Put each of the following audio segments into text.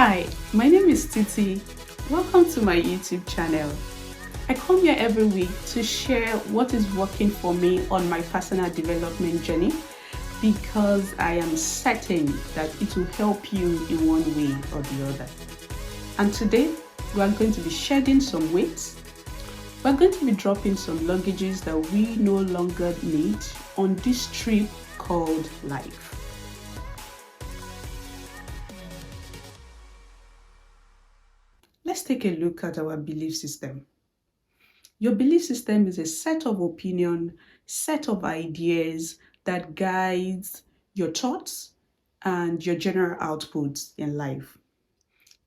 Hi, my name is Titi. Welcome to my YouTube channel. I come here every week to share what is working for me on my personal development journey because I am certain that it will help you in one way or the other. And today, we are going to be shedding some weight. We're going to be dropping some luggages that we no longer need on this trip called life. Let's take a look at our belief system. Your belief system is a set of opinion, set of ideas that guides your thoughts and your general outputs in life.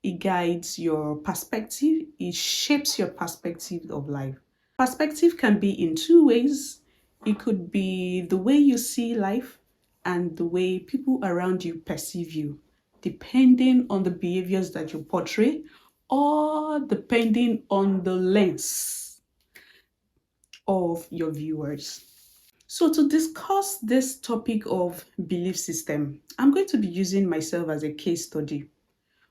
It guides your perspective, it shapes your perspective of life. Perspective can be in two ways. It could be the way you see life and the way people around you perceive you, depending on the behaviors that you portray or depending on the lens of your viewers. So to discuss this topic of belief system, I'm going to be using myself as a case study.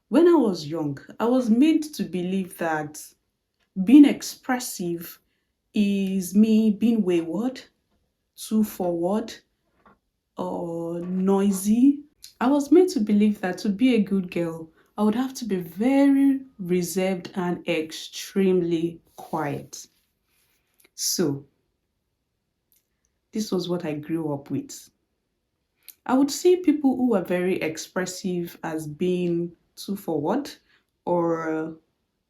When I was young, I was made to believe that being expressive is me being wayward, too forward, or noisy. I was made to believe that to be a good girl, I would have to be very reserved and extremely quiet. So, this was what I grew up with. I would see people who are very expressive as being too forward, or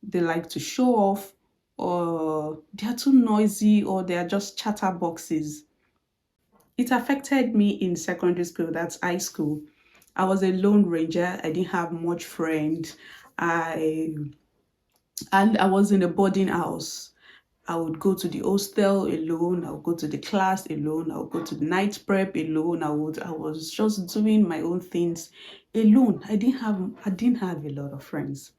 they like to show off, or they're too noisy, or they're just chatterboxes. It affected me in secondary school, that's high school. I was a lone ranger. I didn't have much friends. I was in a boarding house. I would go to the hostel alone. I would go to the class alone. I would go to the night prep alone. I was just doing my own things alone. I didn't have a lot of friends.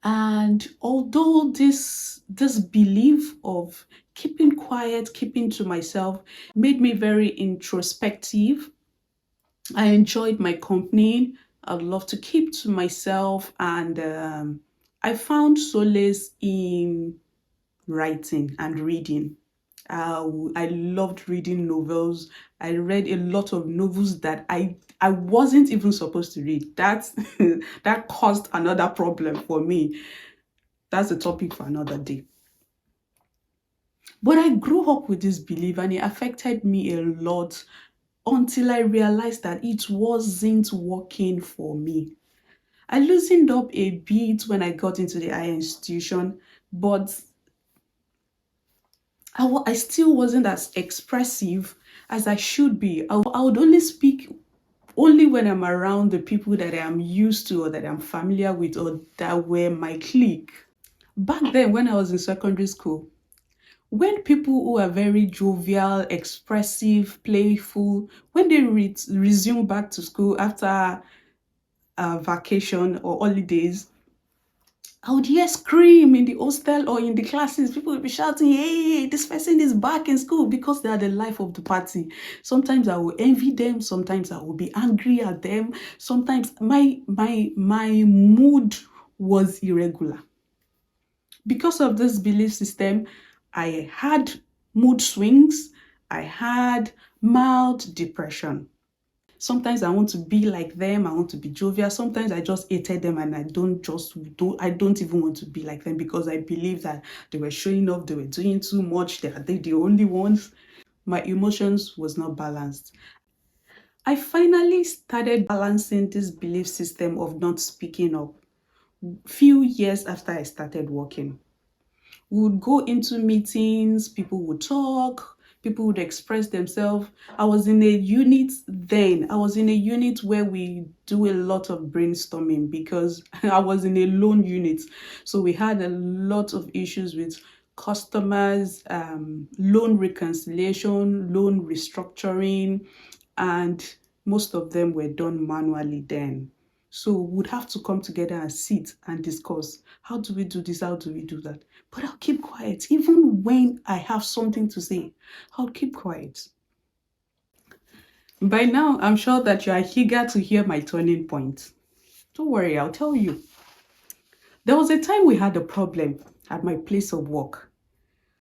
And although this belief of keeping quiet, keeping to myself made me very introspective, I enjoyed my company. I'd love to keep to myself, and I found solace in writing and reading. I loved reading novels. I read a lot of novels that I wasn't even supposed to read. That caused another problem for me. That's a topic for another day. But I grew up with this belief and it affected me a lot until I realized that it wasn't working for me. I loosened up a bit when I got into the higher institution, but I still wasn't as expressive as I should be. I would only speak only when I'm around the people that I am used to or that I'm familiar with or that were my clique. Back then, when I was in secondary school, when people who are very jovial, expressive, playful, when they resume back to school after a vacation or holidays, I would hear scream in the hostel or in the classes. People would be shouting, hey, this person is back in school, because they are the life of the party. Sometimes I will envy them. Sometimes I will be angry at them. Sometimes my mood was irregular. Because of this belief system, I had mood swings. I had mild depression. Sometimes I want to be like them. I want to be jovial. Sometimes I just hated them and I don't even want to be like them because I believe that they were showing off, they were doing too much, they are the only ones. My emotions was not balanced. I finally started balancing this belief system of not speaking up few years after I started working. We would go into meetings, people would talk, people would express themselves. I was in a unit then. I was in a unit where we do a lot of brainstorming because I was in a loan unit. So we had a lot of issues with customers, loan reconciliation, loan restructuring, and most of them were done manually then. So we would have to come together and sit and discuss. How do we do this? How do we do that? But I'll keep quiet. Even when I have something to say, I'll keep quiet. By now, I'm sure that you are eager to hear my turning point. Don't worry, I'll tell you. There was a time we had a problem at my place of work.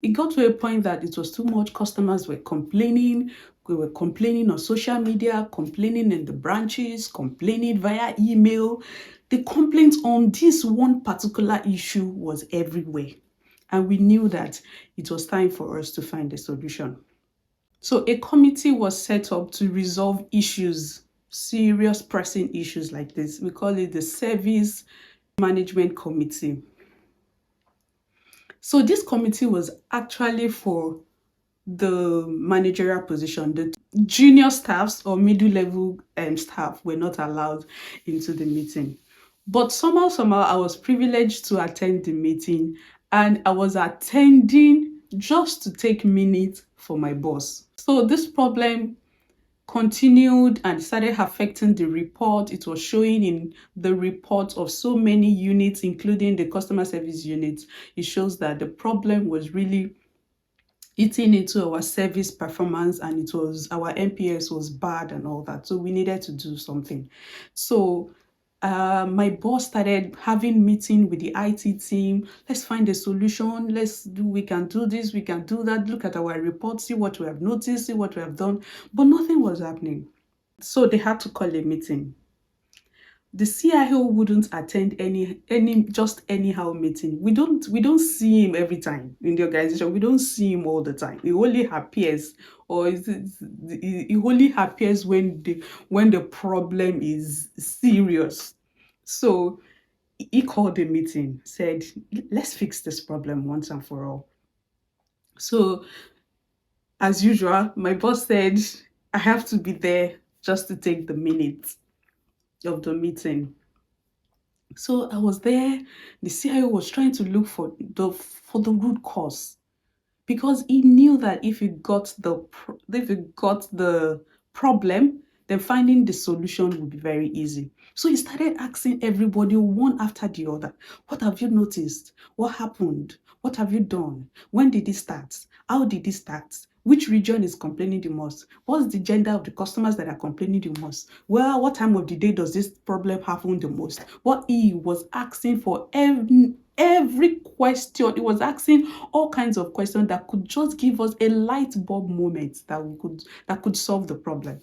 It got to a point that it was too much. Customers were complaining. We were complaining on social media, complaining in the branches, complaining via email. The complaints on this one particular issue was everywhere. And we knew that it was time for us to find a solution. So a committee was set up to resolve issues, serious pressing issues like this. We call it the Service Management Committee. So this committee was actually for the managerial position. The junior staffs or middle level staff were not allowed into the meeting. But somehow, I was privileged to attend the meeting, and I was attending just to take minutes for my boss. So this problem continued and started affecting the report. It was showing in the report of so many units, including the customer service units. It shows that the problem was really eating into our service performance, and it was our NPS was bad and all that. So we needed to do something. So my boss started having meeting with the IT team. Let's find a solution. We can do this, we can do that. Look at our report, see what we have noticed, see what we have done. But nothing was happening. So they had to call a meeting. The CIO wouldn't attend any just anyhow meeting. We don't see him every time in the organization. We don't see him all the time. He only appears, or he only appears when the problem is serious. So he called a meeting, said, let's fix this problem once and for all. So as usual, my boss said, I have to be there just to take the minutes of the meeting. So I was there. The CIO was trying to look for the root cause, because he knew that if he got the problem, then finding the solution would be very easy. So he started asking everybody one after the other, what have you noticed? What happened? What have you done? When did it start? How did it start? Which region is complaining the most? What's the gender of the customers that are complaining the most? Well, what time of the day does this problem happen the most? What he was asking for every question. He was asking all kinds of questions that could just give us a light bulb moment that could solve the problem.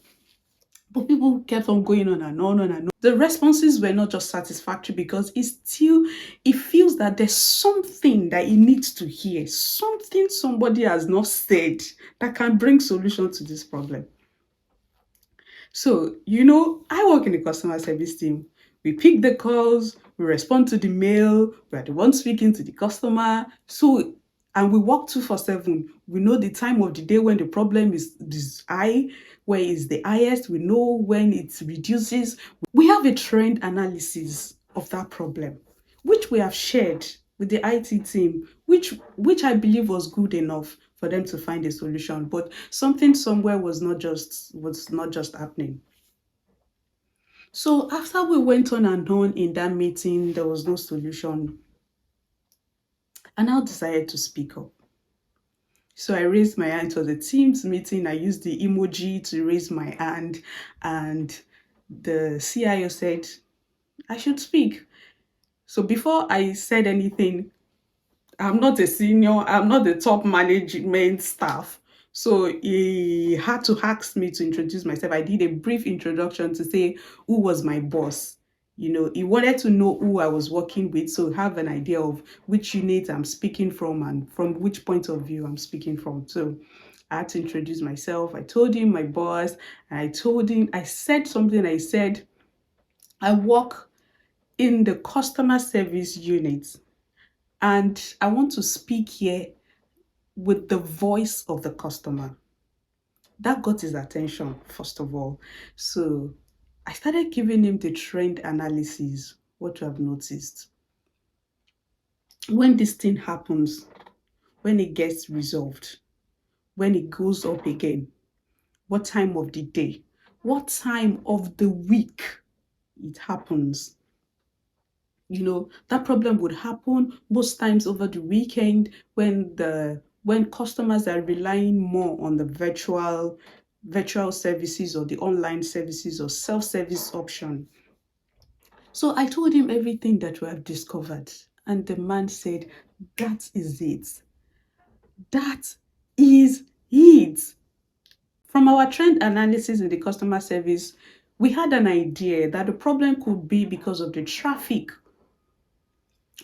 But people kept on going on and on and on. The responses were not just satisfactory, because it feels that there's something that he needs to hear, something somebody has not said that can bring solution to this problem. So, I work in the customer service team. We pick the calls, we respond to the mail, we are the ones speaking to the customer. So, and we work 24/7. We know the time of the day when the problem is high, where is the highest. We know when it reduces. We have a trend analysis of that problem, which we have shared with the IT team, which I believe was good enough for them to find a solution. But something somewhere was not just happening. So after we went on and on in that meeting, there was no solution. I now decided to speak up. So I raised my hand. It was a Teams meeting. I used the emoji to raise my hand, and the CIO said I should speak. So before I said anything, I'm not a senior, I'm not the top management staff. So he had to ask me to introduce myself. I did a brief introduction to say who was my boss. He wanted to know who I was working with, so have an idea of which unit I'm speaking from and from which point of view I'm speaking from. So I had to introduce myself. I told him my boss, and I said something. I said, I work in the customer service unit, and I want to speak here with the voice of the customer. That got his attention, first of all. So I started giving him the trend analysis, what you have noticed. When this thing happens, when it gets resolved, when it goes up again, what time of the day, what time of the week it happens. That problem would happen most times over the weekend, when customers are relying more on the virtual services or the online services or self-service option. So I told him everything that we have discovered. And the man said, that is it. That is it. From our trend analysis in the customer service, we had an idea that the problem could be because of the traffic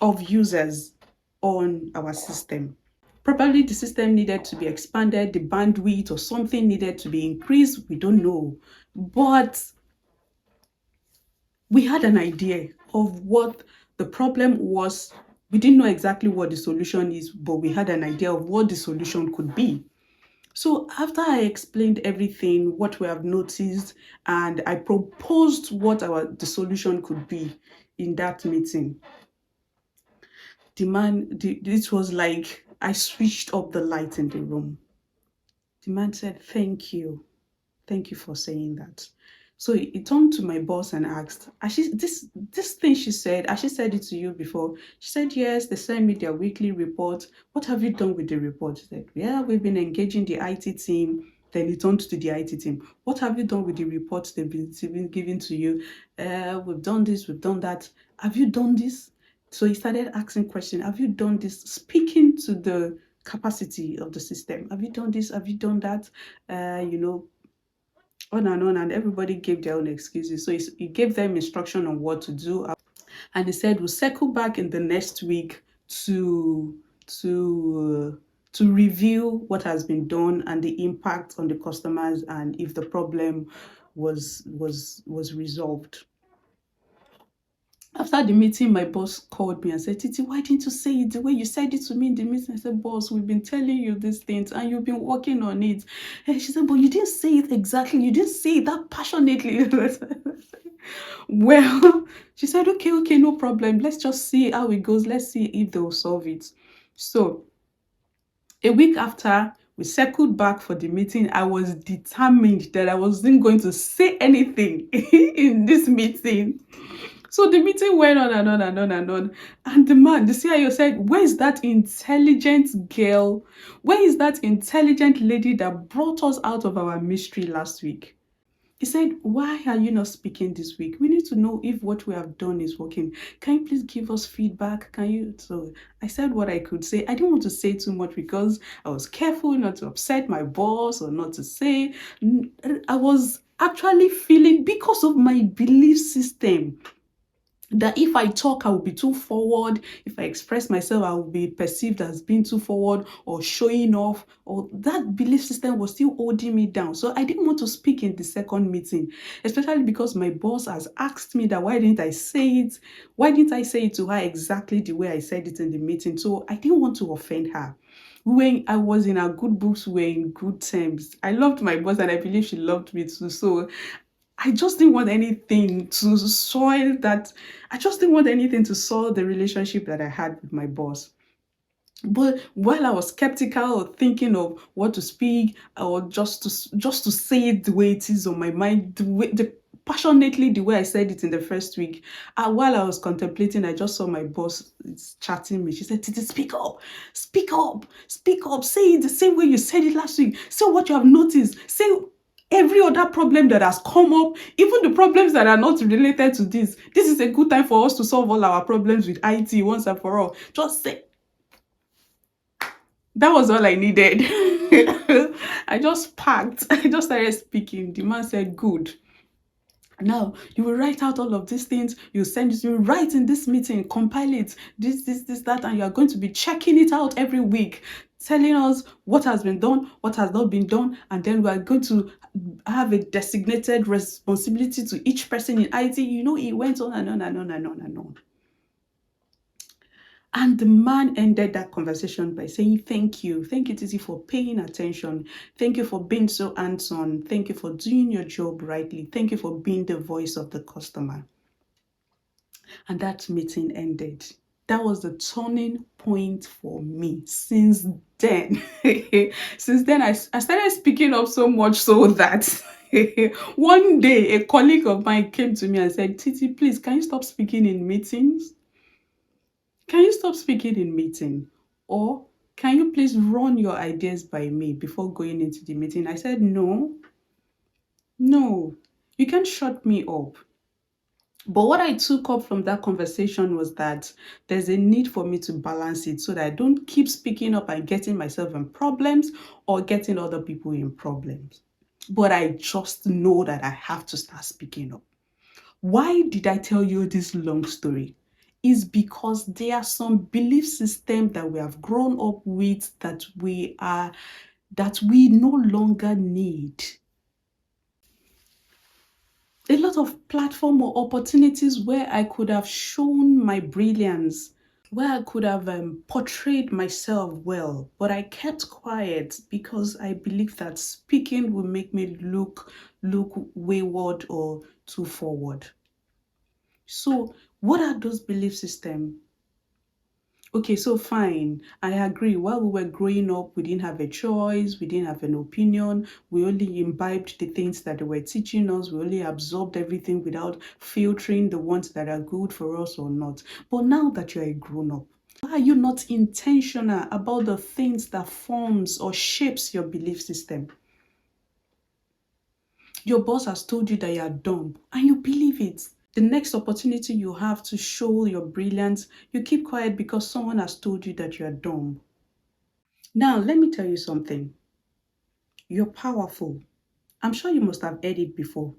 of users on our system. Probably the system needed to be expanded, the bandwidth or something needed to be increased. We don't know. But we had an idea of what the problem was. We didn't know exactly what the solution is, but we had an idea of what the solution could be. So after I explained everything, what we have noticed, and I proposed what the solution could be in that meeting, it was like I switched up the light in the room. The man said, thank you. Thank you for saying that. So he turned to my boss and asked, this thing she said, has she said it to you before? She said, yes, they sent me their weekly report. What have you done with the report? She said, yeah, we've been engaging the IT team. Then he turned to the IT team. What have you done with the reports they've been giving to you? We've done this, we've done that. Have you done this? So he started asking questions. Have you done this? Speaking to the capacity of the system. Have you done this? Have you done that? On, and everybody gave their own excuses. So he gave them instruction on what to do, and he said we'll circle back in the next week to review what has been done and the impact on the customers and if the problem was resolved. After the meeting, my boss called me and said, Titi, why didn't you say it the way you said it to me in the meeting? I said, boss, we've been telling you these things and you've been working on it. And she said, but you didn't say it exactly. You didn't say it that passionately. Well, she said, okay, no problem. Let's just see how it goes. Let's see if they'll solve it. So a week after we circled back for the meeting, I was determined that I wasn't going to say anything in this meeting. So the meeting went on and on and on and on. And the CIO said, where is that intelligent girl? Where is that intelligent lady that brought us out of our mystery last week? He said, why are you not speaking this week? We need to know if what we have done is working. Can you please give us feedback? Can you? So I said what I could say. I didn't want to say too much because I was careful not to upset my boss or not to say. I was actually feeling, because of my belief system, that if I talk, I will be too forward. If I express myself, I will be perceived as being too forward or showing off, or that belief system was still holding me down. So I didn't want to speak in the second meeting, especially because my boss has asked me that why didn't I say it? Why didn't I say it to her exactly the way I said it in the meeting? So I didn't want to offend her. When I was in our good books, we were in good terms. I loved my boss and I believe she loved me too. So I just didn't want anything to soil that. I just didn't want anything to soil the relationship that I had with my boss. But while I was skeptical or thinking of what to speak or just to say it the way it is on my mind, passionately the way I said it in the first week, while I was contemplating, I just saw my boss chatting me. She said, Titi, speak up, speak up, speak up. Say it the same way you said it last week. Say what you have noticed. Say every other problem that has come up, even the problems that are not related to this. This is a good time for us to solve all our problems with IT once and for all. Just say. That was all I needed. I just packed. I just started speaking. The man said, good. Now, you will write out all of these things. You send it, you write in this meeting, compile it, this, that, and you are going to be checking it out every week, telling us what has been done, what has not been done, and then we are going to have a designated responsibility to each person in IT. You know, it went on and on and on and on and on. And the man ended that conversation by saying, thank you. Thank you, Titi, for paying attention. Thank you for being so hands-on. Thank you for doing your job rightly. Thank you for being the voice of the customer. And that meeting ended. That was the turning point for me. Since then, I started speaking up so much so that one day a colleague of mine came to me and said, Titi, please, can you stop speaking in meetings? Can you stop speaking in meeting? Or can you please run your ideas by me before going into the meeting? I said, no, you can't shut me up. But what I took up from that conversation was that there's a need for me to balance it so that I don't keep speaking up and getting myself in problems or getting other people in problems. But I just know that I have to start speaking up. Why did I tell you this long story? Is because there are some belief systems that we have grown up with that we no longer need. A lot of platform or opportunities where I could have shown my brilliance, where I could have portrayed myself well, but I kept quiet because I believe that speaking will make me look wayward or too forward. So, what are those belief systems? Okay, so fine. I agree. While we were growing up, we didn't have a choice, we didn't have an opinion. We only imbibed the things that they were teaching us. We only absorbed everything without filtering the ones that are good for us or not. But now that you're a grown up, why are you not intentional about the things that forms or shapes your belief system? Your boss has told you that you're dumb and you believe it. The next opportunity you have to show your brilliance, you keep quiet because someone has told you that you're dumb. Now, let me tell you something. You're powerful. I'm sure you must have heard it before.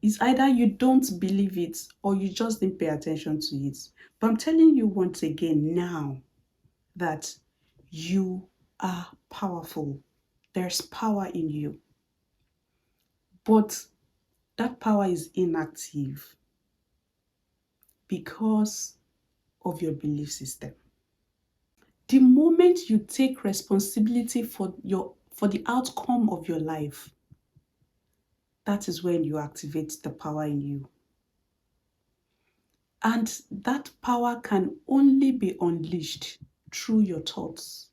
It's either you don't believe it or you just didn't pay attention to it. But I'm telling you once again now that you are powerful. There's power in you. But that power is inactive because of your belief system. The moment you take responsibility for the outcome of your life, that is when you activate the power in you. And that power can only be unleashed through your thoughts.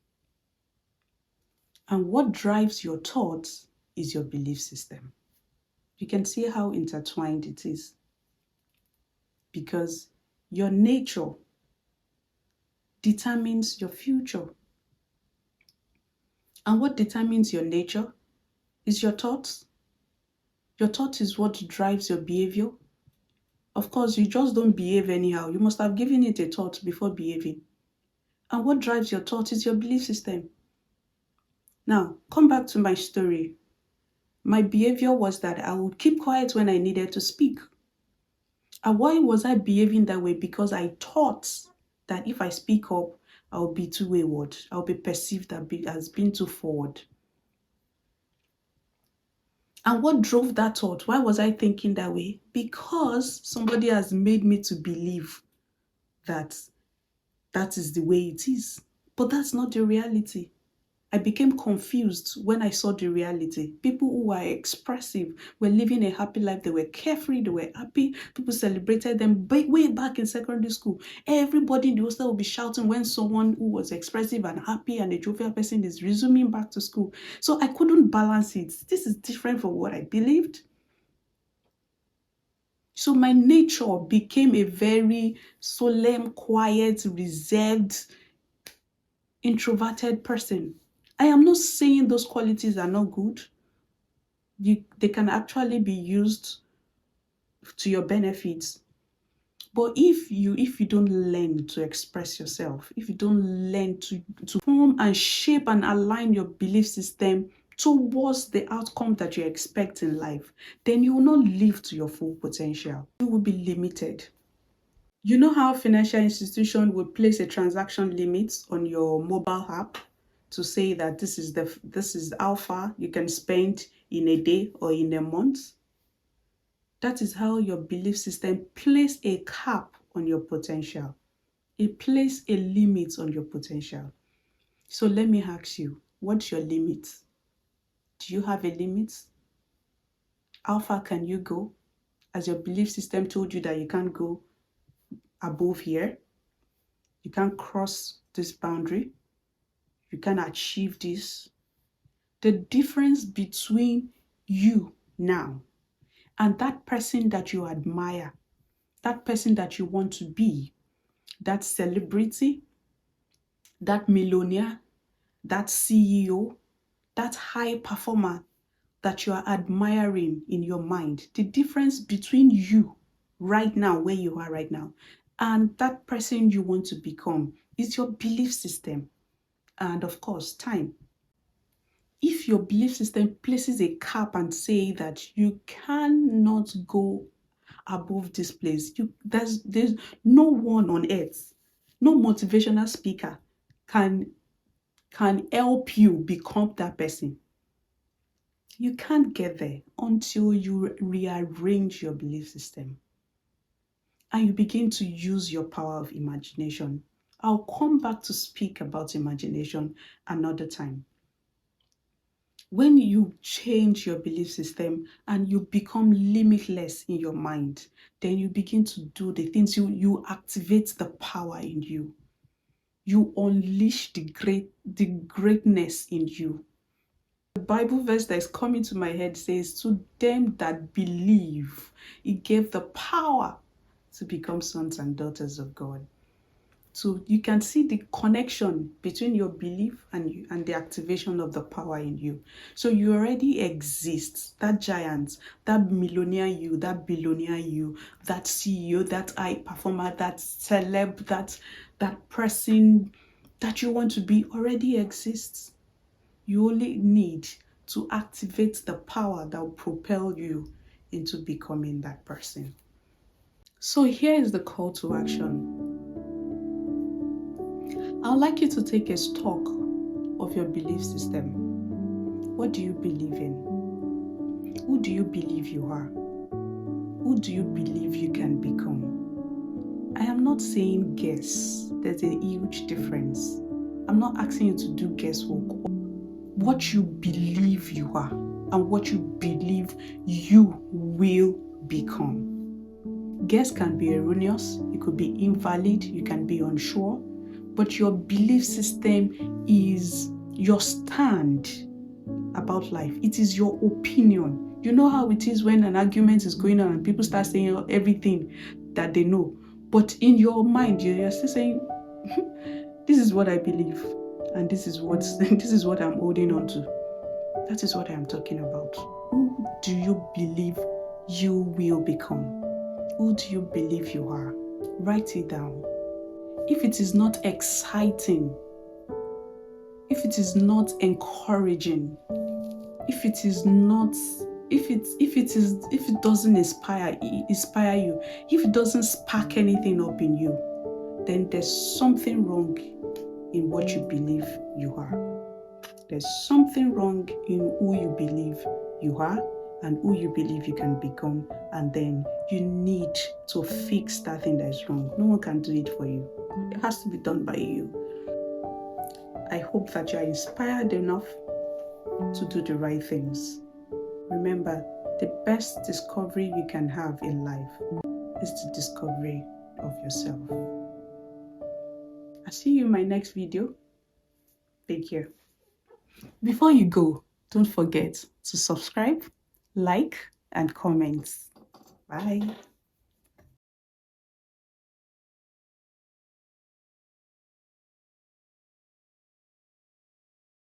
And what drives your thoughts is your belief system. You can see how intertwined it is. Because your nature determines your future. And what determines your nature is your thoughts. Your thought is what drives your behavior. Of course, you just don't behave anyhow. You must have given it a thought before behaving. And what drives your thought is your belief system. Now, come back to my story. My behavior was that I would keep quiet when I needed to speak. And why was I behaving that way? Because I thought that if I speak up, I'll be too wayward. I'll be perceived as being too forward. And what drove that thought? Why was I thinking that way? Because somebody has made me to believe that that is the way it is. But that's not the reality. I became confused when I saw the reality. People who were expressive were living a happy life. They were carefree, they were happy. People celebrated them way back in secondary school. Everybody in the hostel will be shouting when someone who was expressive and happy and a jovial person is resuming back to school. So I couldn't balance it. This is different from what I believed. So my nature became a very solemn, quiet, reserved, introverted person. I am not saying those qualities are not good. They can actually be used to your benefits. But if you don't learn to express yourself, if you don't learn to form and shape and align your belief system towards the outcome that you expect in life, then you will not live to your full potential. You will be limited. You know how financial institution will place a transaction limit on your mobile app to say that this is how far you can spend in a day or in a month? That is how your belief system places a cap on your potential. It places a limit on your potential. So let me ask you, what's your limit? Do you have a limit? How far can you go? As your belief system told you that you can't go above here, you can't cross this boundary, you can't achieve this. The difference between you now and that person that you admire, that person that you want to be, that celebrity, that millionaire, that CEO, that high performer that you are admiring in your mind, the difference between you right now, where you are right now. And that person you want to become is your belief system. And of course, time. If your belief system places a cap and say that you cannot go above this place, there's no one on earth, no motivational speaker can help you become that person. You can't get there until you rearrange your belief system and you begin to use your power of imagination. I'll come back to speak about imagination another time. When you change your belief system and you become limitless in your mind, then you begin to do the things, you activate the power in you. You unleash the greatness in you. The Bible verse that is coming to my head says, to them that believe, he gave the power to become sons and daughters of God. So you can see the connection between your belief and the activation of the power in you. So you already exist. That giant, that millionaire you, that billionaire you, that CEO, that high performer, that celeb, that person that you want to be already exists. You only need to activate the power that will propel you into becoming that person. So here is the call to action. I'd like you to take a stock of your belief system. What do you believe in? Who do you believe you are? Who do you believe you can become? I am not saying guess. There's a huge difference. I'm not asking you to do guesswork. What you believe you are and what you believe you will become. Guess can be erroneous, it could be invalid, you can be unsure, but your belief system is your stand about life. It is your opinion. You know how it is when an argument is going on and people start saying everything that they know, but in your mind you're still saying, this is what I believe, and this is what I'm holding on to. That is what I am talking about. Who do you believe you will become? Who do you believe you are? Write it down. If it is not exciting, if it is not encouraging, if it doesn't inspire you, if it doesn't spark anything up in you, then there's something wrong in what you believe you are. There's something wrong in who you believe you are and who you believe you can become, and then you need to fix that thing that is wrong. No one can do it for you. It has to be done by you. I hope that you are inspired enough to do the right things. Remember, the best discovery you can have in life is the discovery of yourself. I'll see you in my next video. Take care. Before you go, don't forget to subscribe, like, and comment. Bye.